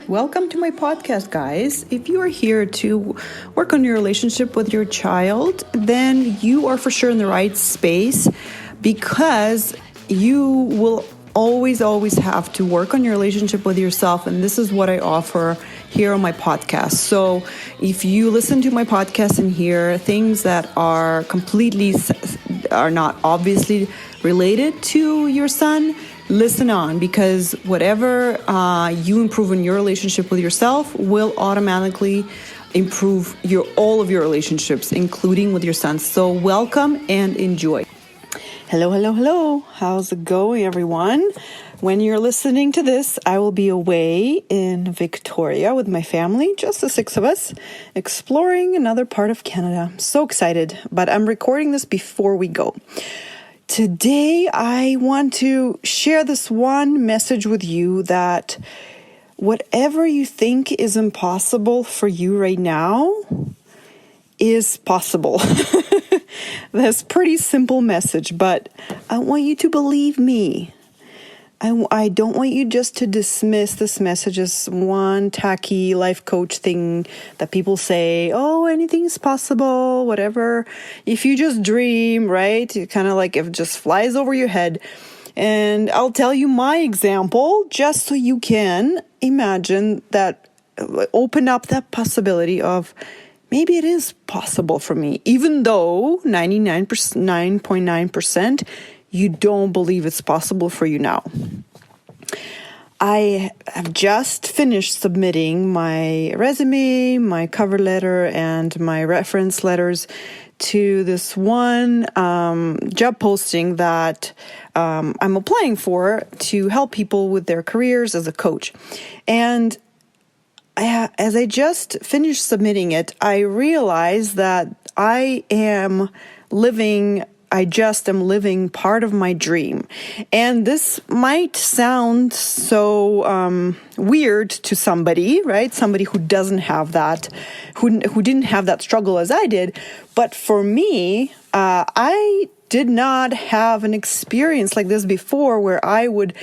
Welcome to my podcast, guys. If you are here to work on your relationship with your child, then you are for sure in the right space because you will always have to work on your relationship with yourself. And this is what I offer here on my podcast. So if you listen to my podcast and hear things that are not obviously related to your son, listen on, because whatever you improve in your relationship with yourself will automatically improve all of your relationships, including with your son. So welcome and enjoy. Hello. How's it going, everyone? When you're listening to this, I will be away in Victoria with my family, just the 6 of us, exploring another part of Canada. I'm so excited, but I'm recording this before we go. Today, I want to share this one message with you that whatever you think is impossible for you right now is possible. That's a pretty simple message, but I want you to believe me. I don't want you just to dismiss this message as one tacky life coach thing that people say, oh, anything's possible, whatever. If you just dream, right? It kind of like it just flies over your head. And I'll tell you my example just so you can imagine that, open up that possibility of maybe it is possible for me, even though 99.9% you don't believe it's possible for you now. I have just finished submitting my resume, my cover letter, and my reference letters to this one job posting that I'm applying for to help people with their careers as a coach. And as I just finished submitting it, I realized that I am living part of my dream. And this might sound so weird to somebody, right? Somebody who doesn't have that, who didn't have that struggle as I did. But for me, I did not have an experience like this before where I would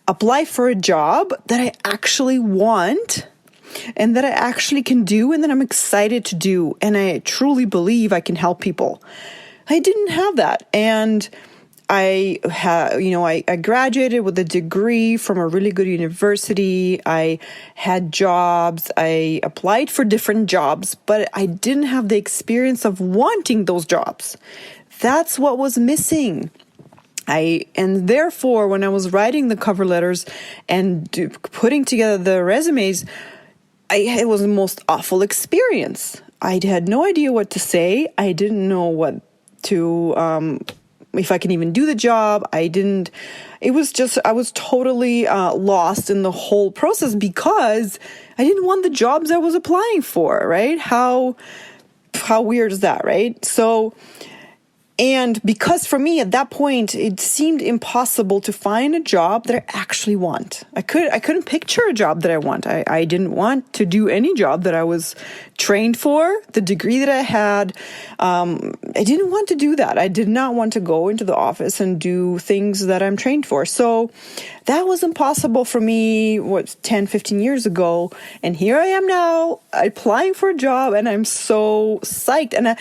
apply for a job that I actually want and that I actually can do and that I'm excited to do. And I truly believe I can help people. I didn't have that. And I graduated with a degree from a really good university. I had jobs. I applied for different jobs, but I didn't have the experience of wanting those jobs. That's what was missing. And therefore, when I was writing the cover letters and putting together the resumes, it was the most awful experience. I had no idea what to say. I didn't know what to if I can even do the job. I was totally lost in the whole process because I didn't want the jobs I was applying for, right? How weird is that, right? So, and because for me at that point, it seemed impossible to find a job that I actually want. I couldn't picture a job that I want. I didn't want to do any job that I was trained for, the degree that I had. I didn't want to do that. I did not want to go into the office and do things that I'm trained for. So that was impossible for me, 10, 15 years ago. And here I am now applying for a job and I'm so psyched. And I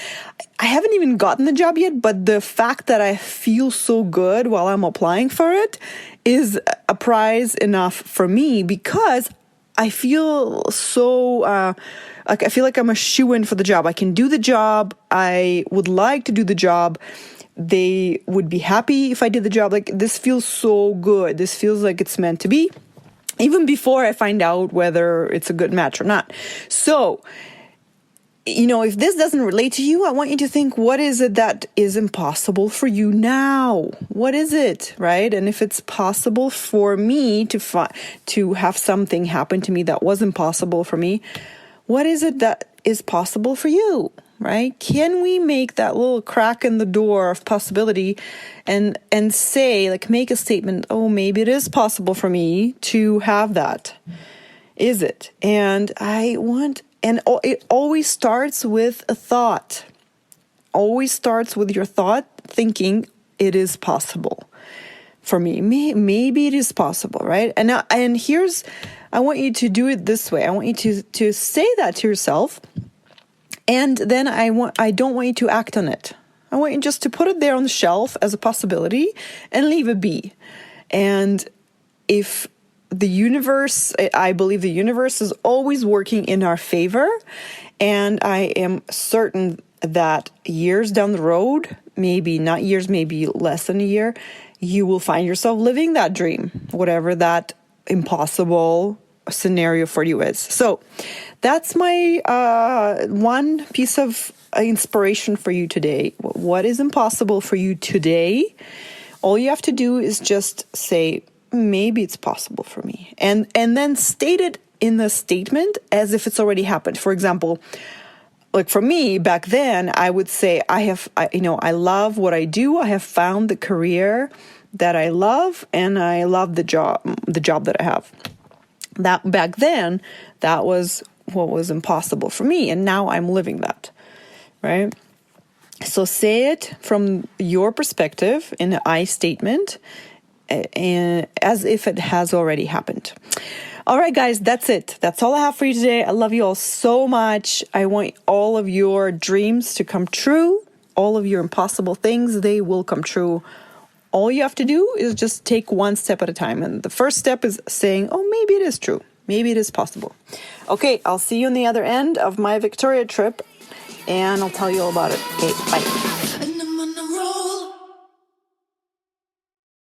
haven't even gotten the job yet, but the fact that I feel so good while I'm applying for it is a prize enough for me because I feel so I feel like I'm a shoo-in for the job. I can do the job. I would like to do the job. They would be happy if I did the job. Like, this feels so good. This feels like it's meant to be, even before I find out whether it's a good match or not. So, if this doesn't relate to you, I want you to think, what is it that is impossible for you now? What is it, right? And if it's possible for me to have something happen to me that was impossible for me, what is it that is possible for you, right? Can we make that little crack in the door of possibility and say, like, make a statement, oh, maybe it is possible for me to have that. Is it? And it always starts with a thought. Always starts with your thought, thinking it is possible. for me. Maybe it is possible, right? And here's, I want you to do it this way. I want you to say that to yourself, and then I don't want you to act on it. I want you just to put it there on the shelf as a possibility and leave it be. And if the universe, I believe the universe is always working in our favor, and I am certain that years down the road, maybe not years, maybe less than a year, you will find yourself living that dream, whatever that impossible scenario for you is. So that's my one piece of inspiration for you today. What is impossible for you today? All you have to do is just say, maybe it's possible for me. And then state it in the statement as if it's already happened. For example, like for me back then, I would say, I love what I do. I have found the career that I love, and I love the job that I have. That back then, that was what was impossible for me. And now I'm living that, right? So say it from your perspective in an I statement, and as if it has already happened. All right, guys, that's it. That's all I have for you today. I love you all so much. I want all of your dreams to come true. All of your impossible things, they will come true. All you have to do is just take one step at a time. And the first step is saying, oh, maybe it is true. Maybe it is possible. Okay, I'll see you on the other end of my Victoria trip, and I'll tell you all about it. Okay, bye.